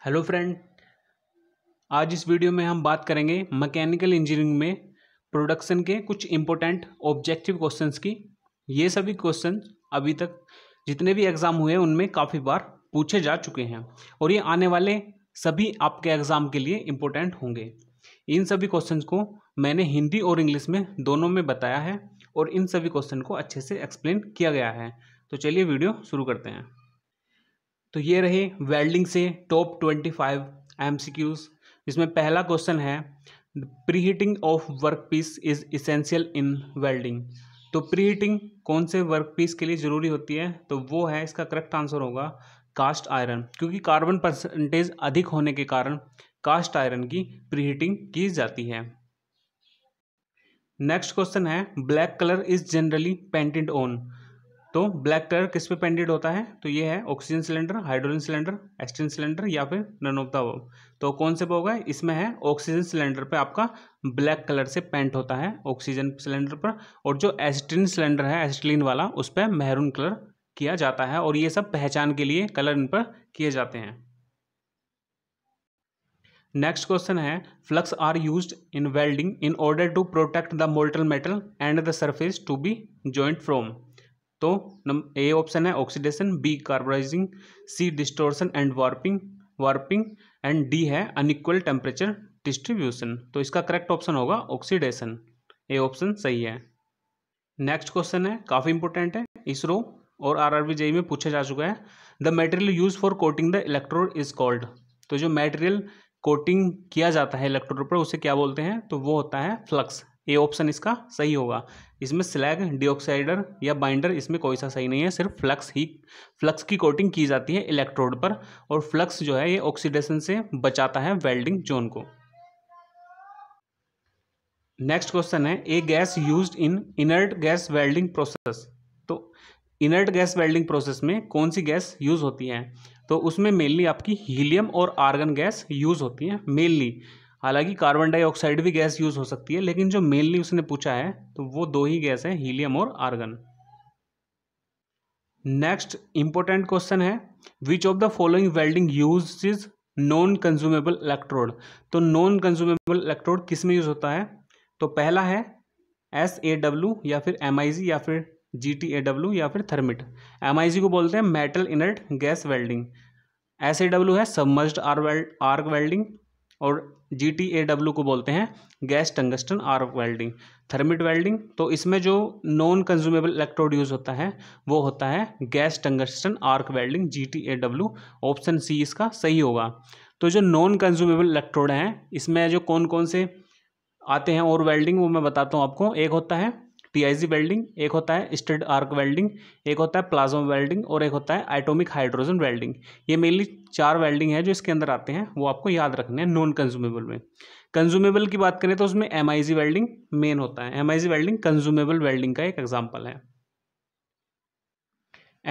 Hello friend, आज इस video में हम बात करेंगे मैकेनिकल इंजीनियरिंग में प्रोडक्शन के कुछ इम्पोर्टेंट ऑब्जेक्टिव क्वेश्चंस की। ये सभी क्वेश्चन अभी तक जितने भी एग्ज़ाम हुए हैं उनमें काफ़ी बार पूछे जा चुके हैं और ये आने वाले सभी आपके एग्ज़ाम के लिए इम्पोर्टेंट होंगे। इन सभी क्वेश्चंस को मैंने हिंदी और इंग्लिश में दोनों में बताया है और इन सभी क्वेश्चन को अच्छे से एक्सप्लेन किया गया है। तो चलिए वीडियो शुरू करते हैं। तो ये रहे वेल्डिंग से टॉप 25 MCQs, जिसमें पहला क्वेश्चन है preheating of workpiece is essential in welding. तो प्री हीटिंग कौन से वर्क पीस के लिए ज़रूरी होती है? तो वो है, इसका करेक्ट आंसर होगा कास्ट आयरन, क्योंकि कार्बन परसेंटेज अधिक होने के कारण कास्ट आयरन की प्री हीटिंग की जाती है। नेक्स्ट क्वेश्चन है black colour is generally painted on. तो ब्लैक कलर किस पे पेंटेड होता है? तो ये है oxygen cylinder, hydrogen cylinder, एस्टिन cylinder या फिर नन ऑफ द अबव। तो कौन से पे होगा? इसमें है ऑक्सीजन सिलेंडर पे आपका ब्लैक कलर से पेंट होता है ऑक्सीजन सिलेंडर पर, और जो एस्टिन सिलेंडर है एसिटिलीन वाला उस पर मैरून कलर किया जाता है, और ये सब पहचान के लिए कलर इन पर किए जाते हैं। नेक्स्ट क्वेश्चन है flux are used in welding in order to protect the molten metal and the surface to be joint from. तो ए ऑप्शन है oxidation, B carbonising, C distortion and warping and D है unequal temperature distribution. तो इसका correct option होगा oxidation, A option सही है। Next question है काफ़ी इंपॉर्टेंट है, इसरो और आरआरबी जेईई में पूछा जा चुका है। The material use for coating the electrode is called. तो जो मटेरियल कोटिंग किया जाता है इलेक्ट्रोड पर उसे क्या बोलते हैं? तो वो होता है फ्लक्स, ए ऑप्शन इसका सही होगा। इसमें स्लैग, डिऑक्साइडर या बाइंडर इसमें कोई सा सही नहीं है, सिर्फ फ्लक्स की कोटिंग की जाती है इलेक्ट्रोड पर, और फ्लक्स जो है ये ऑक्सीडेशन से बचाता है वेल्डिंग जोन को। नेक्स्ट क्वेश्चन है a gas used in inert gas welding process. तो इनर्ट गैस वेल्डिंग प्रोसेस में कौन सी गैस यूज होती है? तो उसमें मेनली आपकी हीलियम और आर्गन गैस यूज होती है मेनली। हालांकि कार्बन डाइऑक्साइड भी गैस यूज हो सकती है, लेकिन जो मेनली उसने पूछा है तो वो दो ही गैस है, हीलियम और आर्गन। नेक्स्ट इंपॉर्टेंट क्वेश्चन है विच of the following welding uses non consumable electrode. तो नॉन कंज्यूमेबल इलेक्ट्रोड किस में यूज होता है? तो पहला है SAW या फिर MIG या फिर GTAW या फिर थर्मिट। MIG को बोलते हैं metal inert gas welding, SAW है सबमर्ज्ड आर्क वेल्डिंग, और GTAW को बोलते हैं gas tungsten arc welding, thermit welding. तो इसमें जो नॉन कंज्यूमेबल इलेक्ट्रोड यूज होता है वो होता है gas tungsten arc welding, GTAW, option C इसका सही होगा। तो जो नॉन कंज्यूमेबल इलेक्ट्रोड हैं इसमें जो कौन कौन से आते हैं और वेल्डिंग वो मैं बताता हूँ आपको। एक होता है TIG वेल्डिंग, एक होता है स्टड आर्क वेल्डिंग, एक होता है प्लाज्मा वेल्डिंग, और एक होता है एटॉमिक हाइड्रोजन वेल्डिंग। ये मेनली 4 वेल्डिंग है जो इसके अंदर आते हैं, वो आपको याद रखने हैं नॉन कंज्यूमेबल में। कंज्यूमेबल की बात करें तो उसमें MIG वेल्डिंग मेन होता है। MIG वेल्डिंग कंज्यूमेबल वेल्डिंग का एक एग्जाम्पल है।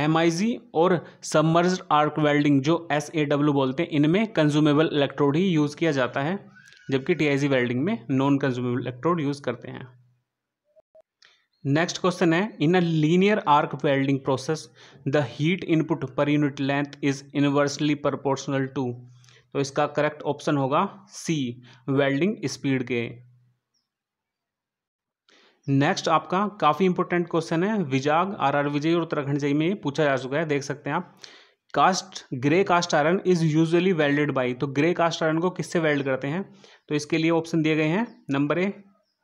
MIG और सबमर्ज्ड आर्क वेल्डिंग जो SAW बोलते हैं, इनमें कंज्यूमेबल इलेक्ट्रोड ही यूज़ किया जाता है, जबकि TIG वेल्डिंग में नॉन कंज्यूमेबल इलेक्ट्रोड यूज़ करते हैं। नेक्स्ट क्वेश्चन है in a linear arc welding process the heat input per unit length is inversely proportional to. तो इसका करेक्ट ऑप्शन होगा सी, वेल्डिंग स्पीड के। नेक्स्ट आपका काफ़ी इंपॉर्टेंट क्वेश्चन है विजाग, RRB जेईई और उत्तराखंड जेईई में पूछा जा चुका है, देख सकते हैं आप। Grey cast iron is usually welded by. तो ग्रे कास्ट आयरन को किससे वेल्ड करते हैं? तो इसके लिए ऑप्शन दिए गए हैं, number A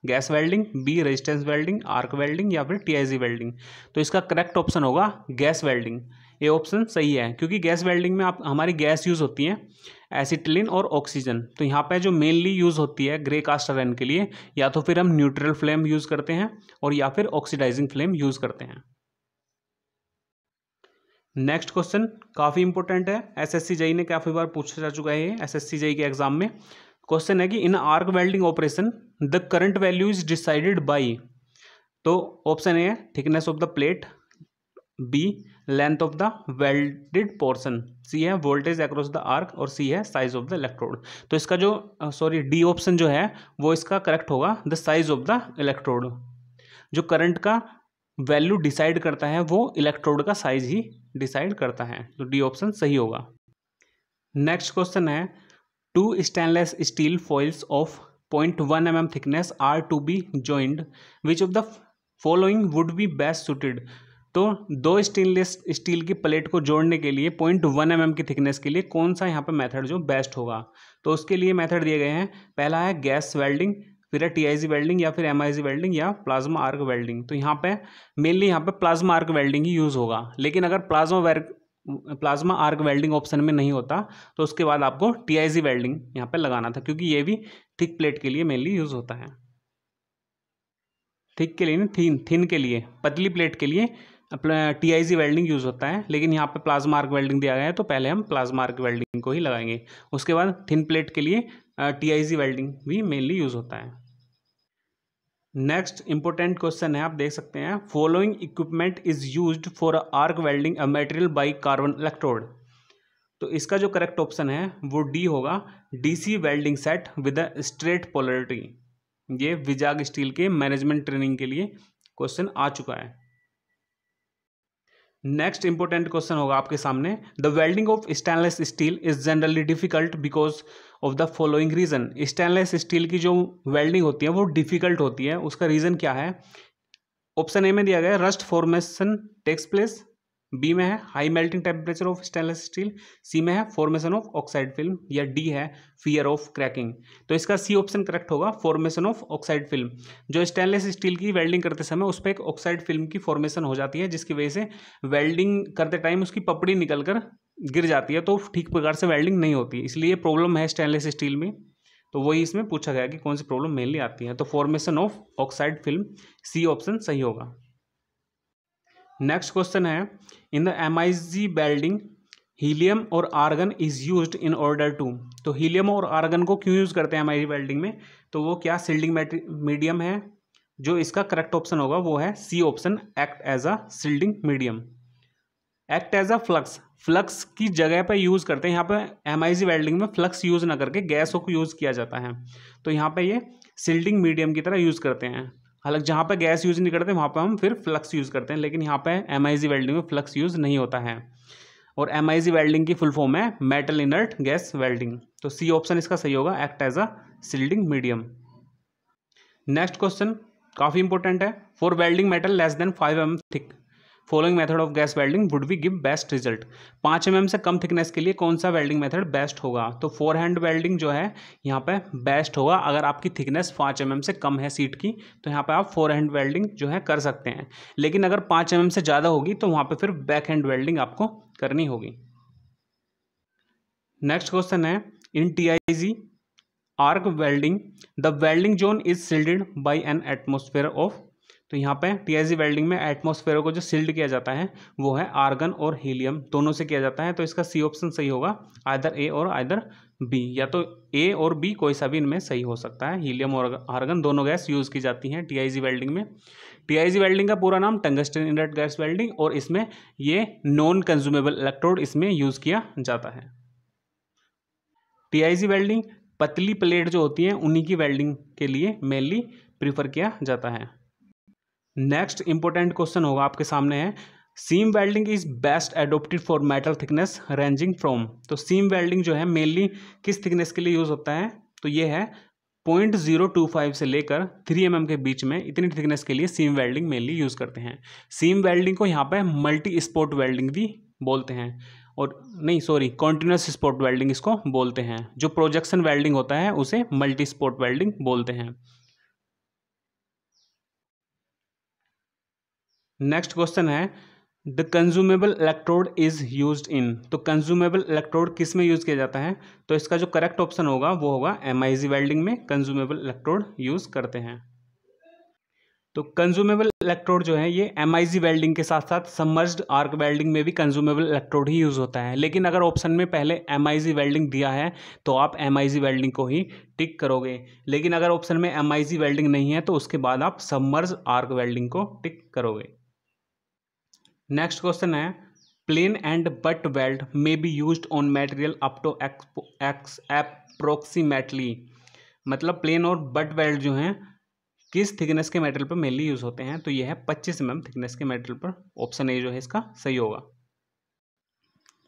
gas welding, B resistance welding, arc welding या फिर TIG वेल्डिंग। तो इसका करेक्ट ऑप्शन होगा गैस वेल्डिंग, ये ऑप्शन सही है, क्योंकि गैस वेल्डिंग में आप हमारी गैस यूज़ होती है एसिटिलीन और ऑक्सीजन। तो यहाँ पे जो मेनली यूज़ होती है ग्रे कास्ट आयरन के लिए, या तो फिर हम न्यूट्रल फ्लेम यूज़ करते हैं और या फिर ऑक्सीडाइजिंग फ्लेम यूज़ करते हैं। नेक्स्ट क्वेश्चन काफ़ी इंपॉर्टेंट है, SSC जेईई ने काफ़ी बार पूछा जा चुका है ये SSC जेईई के एग्जाम में। क्वेश्चन है कि in arc welding operation the current value is decided by. तो ऑप्शन ए है thickness of the plate, B length of the welded portion, C है वोल्टेज अक्रॉस द आर्क, और सी है साइज ऑफ द इलेक्ट्रोड। तो इसका जो D option जो है वो इसका करेक्ट होगा, the size of the electrode. जो करंट का वैल्यू डिसाइड करता है वो इलेक्ट्रोड का साइज ही डिसाइड करता है, तो डी ऑप्शन सही होगा। नेक्स्ट क्वेश्चन है, two stainless steel foils of 0.1 mm thickness are to be joined, which of the following would be best suited. तो दो स्टेनलेस स्टील की प्लेट को जोड़ने के लिए 0.1 mm की थिकनेस के लिए कौन सा यहाँ पे मेथड जो बेस्ट होगा। तो उसके लिए मेथड दिए गए हैं, पहला है गैस वेल्डिंग, फिर है TIG वेल्डिंग, या फिर MIG वेल्डिंग, या प्लाज्मा आर्क वेल्डिंग। तो यहाँ पे मेनली यहाँ पे प्लाज्मा आर्क वेल्डिंग ही यूज़ होगा, लेकिन अगर प्लाज्मा आर्क वेल्डिंग ऑप्शन में नहीं होता तो उसके बाद आपको TIG वेल्डिंग यहाँ पे लगाना था, क्योंकि ये भी थिक प्लेट के लिए मेनली यूज़ होता है। थिक के लिए ना, थिन के लिए, पतली प्लेट के लिए TIG वेल्डिंग यूज़ होता है, लेकिन यहाँ पे प्लाज्मा आर्क वेल्डिंग दिया गया है तो पहले हम प्लाज्मा आर्क वेल्डिंग को ही लगाएंगे। उसके बाद थिन प्लेट के लिए TIG वेल्डिंग भी मेनली यूज़ होता है। नेक्स्ट इंपॉर्टेंट क्वेश्चन है, आप देख सकते हैं, following equipment is used for arc welding a material by carbon electrode. तो इसका जो करेक्ट ऑप्शन है वो डी होगा, DC welding set with a straight polarity. ये विजाग स्टील के मैनेजमेंट ट्रेनिंग के लिए क्वेश्चन आ चुका है। नेक्स्ट इंपॉर्टेंट क्वेश्चन होगा आपके सामने, the welding of stainless steel is generally difficult because of the following reason. Stainless steel की जो वेल्डिंग होती है वो डिफिकल्ट होती है, उसका रीजन क्या है। ऑप्शन ए में दिया गया है rust formation takes place, B में है high melting temperature of stainless steel, C में है फॉर्मेशन ऑफ ऑक्साइड फिल्म, या डी है फियर ऑफ क्रैकिंग। तो इसका सी ऑप्शन करेक्ट होगा, फॉर्मेशन ऑफ ऑक्साइड फिल्म। जो स्टेनलेस स्टील की वेल्डिंग करते समय उस पर एक ऑक्साइड फिल्म की फॉर्मेशन हो जाती है, जिसकी वजह से वेल्डिंग करते टाइम उसकी पपड़ी निकल कर गिर जाती है, तो ठीक प्रकार से वेल्डिंग नहीं होती, इसलिए प्रॉब्लम है स्टेनलेस स्टील में। तो वही इसमें पूछा गया कि कौन सी प्रॉब्लम मेनली आती है, तो formation of oxide film, C option सही होगा। नेक्स्ट क्वेश्चन है, in the MIG welding helium और argon is used in order to. तो हीलियम और आर्गन को क्यों यूज करते हैं MIG वेल्डिंग में, तो वो क्या शिल्डिंग मीडियम है। जो इसका करेक्ट ऑप्शन होगा वो है C option, act as a shielding medium. Act as a flux की जगह पर यूज करते हैं, यहाँ पे MIG वेल्डिंग में फ्लक्स यूज ना करके गैसों को यूज किया जाता है, तो यहाँ पे ये शिल्डिंग मीडियम की तरह यूज करते हैं। हालांकि जहाँ पे गैस यूज नहीं करते वहाँ पे हम फिर फ्लक्स यूज करते हैं, लेकिन यहाँ पे MIG वेल्डिंग में फ्लक्स यूज नहीं होता है। और MIG वेल्डिंग की फुल फॉर्म है मेटल इनर्ट गैस वेल्डिंग। तो सी ऑप्शन इसका सही होगा, act as a shielding medium. Next question काफी इंपॉर्टेंट है, for welding metal less than 5 mm thick following method of gas welding would be give best result. 5 mm से कम thickness के लिए कौन सा वेल्डिंग मेथड बेस्ट होगा। तो फोर हैंड वेल्डिंग जो है यहाँ पे बेस्ट होगा, अगर आपकी थिकनेस 5 mm से कम है सीट की, तो यहाँ पे आप फोर हैंड वेल्डिंग जो है कर सकते हैं, लेकिन अगर 5 mm से ज़्यादा होगी तो वहाँ पे फिर बैक हैंड वेल्डिंग आपको करनी होगी। नेक्स्ट क्वेश्चन है, in TIG arc welding the welding zone is shielded by an atmosphere of. तो यहाँ पे TIG वेल्डिंग में एटमॉस्फेयर को जो सील्ड किया जाता है वो है आर्गन और हीलियम, दोनों से किया जाता है। तो इसका सी ऑप्शन सही होगा, आइदर ए और आइदर बी, या तो ए और बी कोई सा भी इनमें सही हो सकता है। हीलियम और आर्गन दोनों गैस यूज की जाती हैं TIG वेल्डिंग में। TIG वेल्डिंग का पूरा नाम टंगस्टन इनर्ट गैस वेल्डिंग, और इसमें ये नॉन कंज्यूमेबल इलेक्ट्रोड इसमें यूज किया जाता है। TIG वेल्डिंग पतली प्लेट जो होती हैं उन्हीं की वेल्डिंग के लिए मेनली प्रीफर किया जाता है। नेक्स्ट इंपॉर्टेंट क्वेश्चन होगा आपके सामने है, seam welding is best adopted for metal thickness ranging from. तो सीम वेल्डिंग जो है मेनली किस थिकनेस के लिए यूज होता है, तो ये है 0.025 से लेकर 3 mm के बीच में, इतनी थिकनेस के लिए सीम वेल्डिंग मेनली यूज करते हैं। सीम वेल्डिंग को यहाँ पे मल्टी स्पॉट वेल्डिंग भी बोलते हैं, और नहीं सॉरी कॉन्टिन्यूस स्पॉट वेल्डिंग इसको बोलते हैं। जो प्रोजेक्शन वेल्डिंग होता है उसे मल्टी स्पॉट वेल्डिंग बोलते हैं। नेक्स्ट क्वेश्चन है, the consumable electrode is used इन। तो कंज्यूमेबल इलेक्ट्रोड किस में यूज किया जाता है, तो इसका जो करेक्ट ऑप्शन होगा वो होगा MIG वेल्डिंग में कंज्यूमेबल इलेक्ट्रोड यूज करते हैं। तो कंज्यूमेबल इलेक्ट्रोड जो है ये MIG वेल्डिंग के साथ साथ सबमर्ज्ड आर्क वेल्डिंग में भी कंज्यूमेबल इलेक्ट्रोड ही यूज होता है, लेकिन अगर ऑप्शन में पहले MIG वेल्डिंग दिया है तो आप MIG वेल्डिंग को ही टिक करोगे, लेकिन अगर ऑप्शन में MIG वेल्डिंग नहीं है तो उसके बाद आप सबमर्ज्ड आर्क वेल्डिंग को टिक करोगे। नेक्स्ट क्वेश्चन है, plain end butt weld may be used on material up to approximately. मतलब प्लेन और बट वेल्ड जो हैं किस थिकनेस के मेटेरियल पर मेनली यूज होते हैं, तो ये है 25 mm थिकनेस के मेटेरियल पर। ऑप्शन ए जो है इसका सही होगा।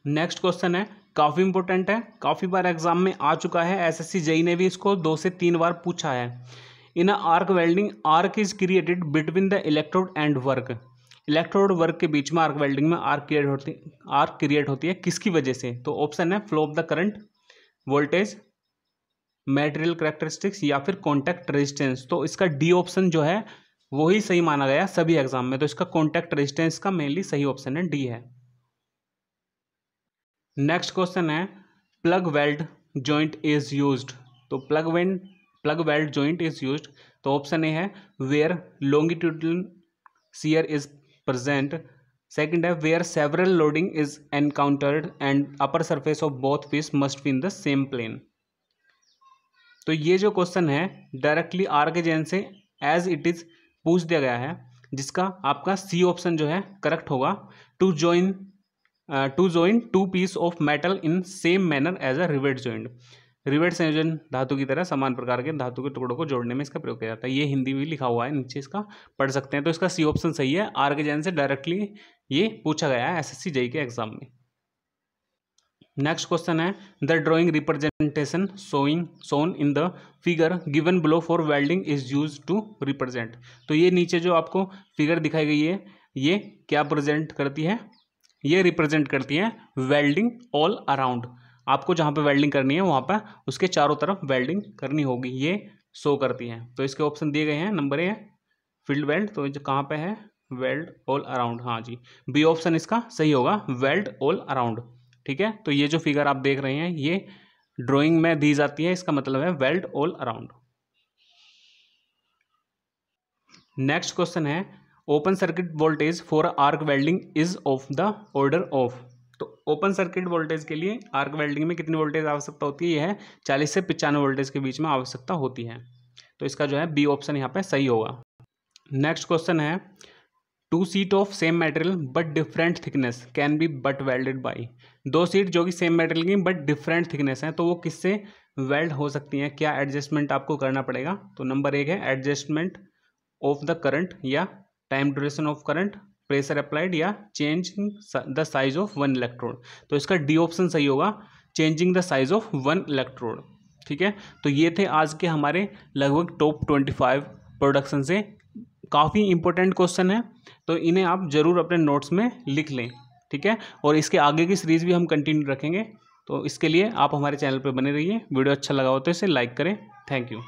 नेक्स्ट क्वेश्चन है, काफ़ी इंपॉर्टेंट है, काफ़ी बार एग्जाम में आ चुका है, एसएससी जेईई ने भी इसको 2 से 3 बार पूछा है। In arc welding, arc is created between the electrode and work. Electrode work के बीच में आर्क वेल्डिंग में आर्क क्रिएट होती है किसकी वजह से? तो ऑप्शन है flow of the current, voltage, material characteristics या फिर कॉन्टैक्ट रेजिस्टेंस। तो इसका डी ऑप्शन जो है वही सही माना गया सभी एग्जाम में, तो इसका कॉन्टैक्ट रेजिस्टेंस का मेनली सही ऑप्शन है, डी है। नेक्स्ट क्वेश्चन है, plug weld joint is used. तो plug weld joint is used, तो ऑप्शन ए है where longitudinal shear is present. Second है where several loading is encountered and upper surface of both piece must be in the same plane. तो ये जो question है directly are के जेन से as it is पूछ दिया गया है, जिसका आपका सी ऑप्शन जो है करेक्ट होगा। To join two piece of metal in same manner as a rivet joint. Rivet संयोजन धातु की तरह समान प्रकार के धातु के टुकड़ों को जोड़ने में इसका प्रयोग किया जाता है। ये हिंदी में लिखा हुआ है नीचे, इसका पढ़ सकते हैं। तो इसका सी ऑप्शन सही है, आर के जेन से डायरेक्टली ये पूछा गया है एसएससी जेईई के एग्जाम में। नेक्स्ट क्वेश्चन है, the drawing representation shown in the figure given below for welding is use to represent. तो ये नीचे जो आपको फिगर दिखाई गई है ये क्या प्रेजेंट करती है? ये रिप्रेजेंट करती है वेल्डिंग ऑल अराउंड। आपको जहाँ पे वेल्डिंग करनी है वहाँ पर उसके चारों तरफ वेल्डिंग करनी होगी, ये शो करती है। तो इसके ऑप्शन दिए गए हैं, नंबर ए है फील्ड वेल्ड, तो जो कहाँ पे है वेल्ड ऑल अराउंड, हाँ जी बी ऑप्शन इसका सही होगा, वेल्ड ऑल अराउंड। ठीक है, तो ये जो फिगर आप देख रहे हैं ये ड्राइंग में दी जाती है, इसका मतलब है weld all around. Next question है, open circuit voltage for arc welding is of the order of. तो ओपन सर्किट वोल्टेज के लिए आर्क वेल्डिंग में कितनी वोल्टेज आवश्यकता होती है? यह है 40 से 95 वोल्टेज के बीच में आवश्यकता होती है। तो इसका जो है बी ऑप्शन यहाँ पे सही होगा। नेक्स्ट क्वेश्चन है, two sheet of same material but different thickness can be butt welded by. दो सीट जो कि सेम मटेरियल की बट डिफरेंट थिकनेस है, तो वो किससे वेल्ड हो सकती हैं? क्या एडजस्टमेंट आपको करना पड़ेगा? तो नंबर एक है एडजस्टमेंट ऑफ द करंट या time duration of current, pressure applied या changing the size of one electrode. तो इसका डी ऑप्शन सही होगा, changing the size of one electrode. ठीक है, तो ये थे आज के हमारे लगभग टॉप 25 प्रोडक्शन से। काफ़ी इंपॉर्टेंट क्वेश्चन है, तो इन्हें आप जरूर अपने नोट्स में लिख लें। ठीक है, और इसके आगे की सीरीज़ भी हम कंटिन्यू रखेंगे, तो इसके लिए आप हमारे चैनल पर बने रहिए। वीडियो अच्छा लगा हो तो इसे लाइक करें। Thank you.